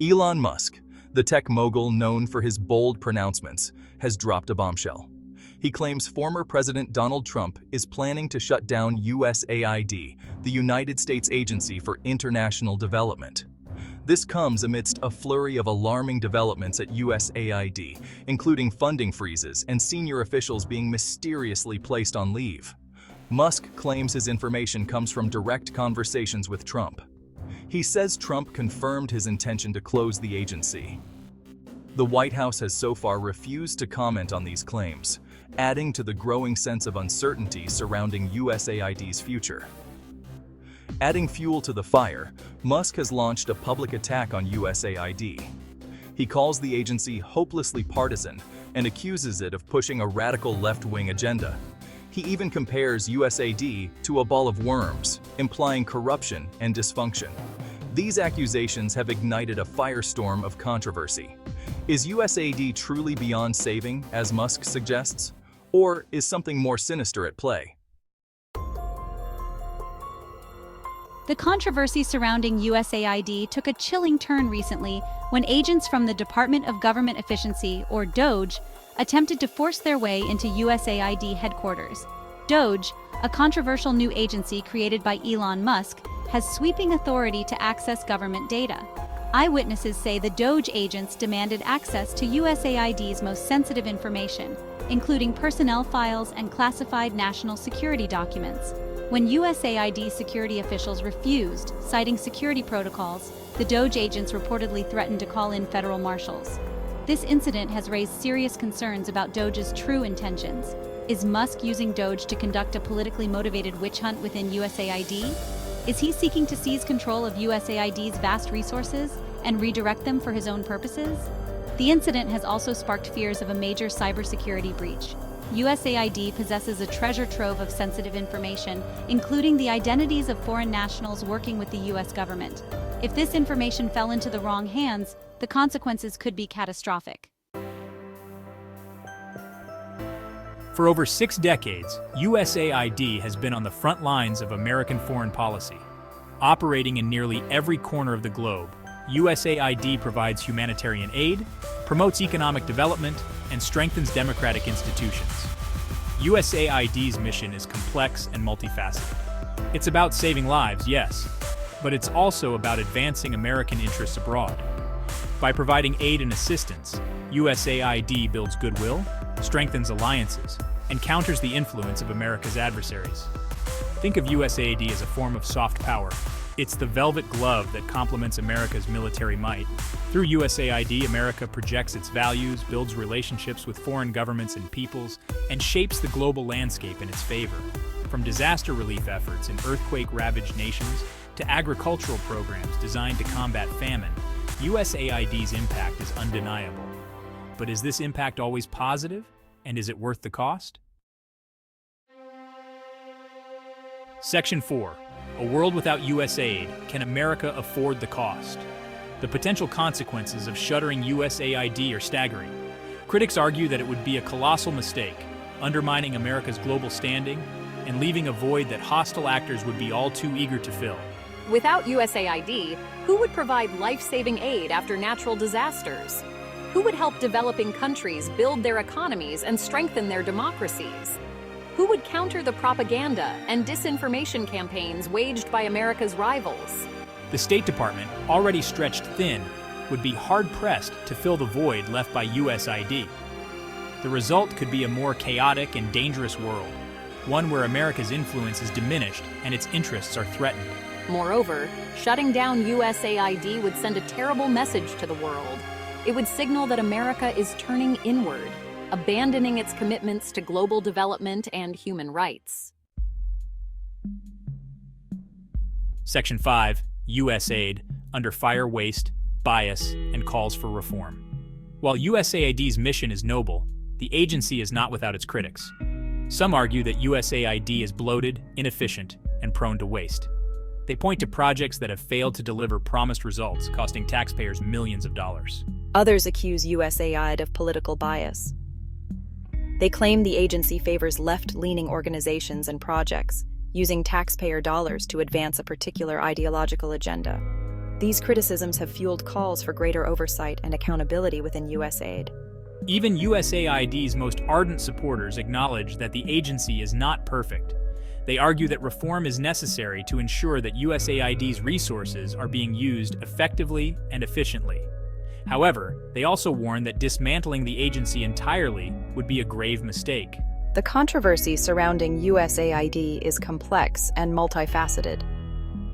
Elon Musk, the tech mogul known for his bold pronouncements, has dropped a bombshell. He claims former President Donald Trump is planning to shut down USAID, the United States Agency for International Development. This comes amidst a flurry of alarming developments at USAID, including funding freezes and senior officials being mysteriously placed on leave. Musk claims his information comes from direct conversations with Trump. He says Trump confirmed his intention to close the agency. The White House has so far refused to comment on these claims, adding to the growing sense of uncertainty surrounding USAID's future. Adding fuel to the fire, Musk has launched a public attack on USAID. He calls the agency hopelessly partisan and accuses it of pushing a radical left-wing agenda. He even compares USAID to a ball of worms, implying corruption and dysfunction. These accusations have ignited a firestorm of controversy. Is USAID truly beyond saving, as Musk suggests? Or is something more sinister at play? The controversy surrounding USAID took a chilling turn recently when agents from the Department of Government Efficiency, or DOGE, attempted to force their way into USAID headquarters. DOGE, a controversial new agency created by Elon Musk, has sweeping authority to access government data. Eyewitnesses say the DOGE agents demanded access to USAID's most sensitive information, including personnel files and classified national security documents. When USAID security officials refused, citing security protocols, the DOGE agents reportedly threatened to call in federal marshals. This incident has raised serious concerns about DOGE's true intentions. Is Musk using DOGE to conduct a politically motivated witch hunt within USAID? Is he seeking to seize control of USAID's vast resources and redirect them for his own purposes? The incident has also sparked fears of a major cybersecurity breach. USAID possesses a treasure trove of sensitive information, including the identities of foreign nationals working with the U.S. government. If this information fell into the wrong hands, the consequences could be catastrophic. For over 6 decades, USAID has been on the front lines of American foreign policy. Operating in nearly every corner of the globe, USAID provides humanitarian aid, promotes economic development, and strengthens democratic institutions. USAID's mission is complex and multifaceted. It's about saving lives, yes, but it's also about advancing American interests abroad. By providing aid and assistance, USAID builds goodwill, strengthens alliances, and counters the influence of America's adversaries. Think of USAID as a form of soft power. It's the velvet glove that complements America's military might. Through USAID, America projects its values, builds relationships with foreign governments and peoples, and shapes the global landscape in its favor. From disaster relief efforts in earthquake-ravaged nations to agricultural programs designed to combat famine, USAID's impact is undeniable. But is this impact always positive? And is it worth the cost? Section 4. A world without USAID, can America afford the cost? The potential consequences of shuttering USAID are staggering. Critics argue that it would be a colossal mistake, undermining America's global standing and leaving a void that hostile actors would be all too eager to fill. Without USAID, who would provide life-saving aid after natural disasters? Who would help developing countries build their economies and strengthen their democracies? Who would counter the propaganda and disinformation campaigns waged by America's rivals? The State Department, already stretched thin, would be hard-pressed to fill the void left by USAID. The result could be a more chaotic and dangerous world, one where America's influence is diminished and its interests are threatened. Moreover, shutting down USAID would send a terrible message to the world. It would signal that America is turning inward, abandoning its commitments to global development and human rights. Section 5. USAID, under fire, waste, bias, and calls for reform. While USAID's mission is noble, the agency is not without its critics. Some argue that USAID is bloated, inefficient, and prone to waste. They point to projects that have failed to deliver promised results, costing taxpayers millions of dollars. Others accuse USAID of political bias. They claim the agency favors left-leaning organizations and projects, using taxpayer dollars to advance a particular ideological agenda. These criticisms have fueled calls for greater oversight and accountability within USAID. Even USAID's most ardent supporters acknowledge that the agency is not perfect. They argue that reform is necessary to ensure that USAID's resources are being used effectively and efficiently. However, they also warn that dismantling the agency entirely would be a grave mistake. The controversy surrounding USAID is complex and multifaceted.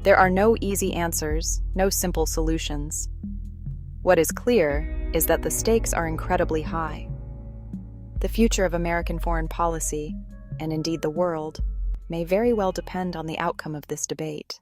There are no easy answers, no simple solutions. What is clear is that the stakes are incredibly high. The future of American foreign policy, and indeed the world, may very well depend on the outcome of this debate.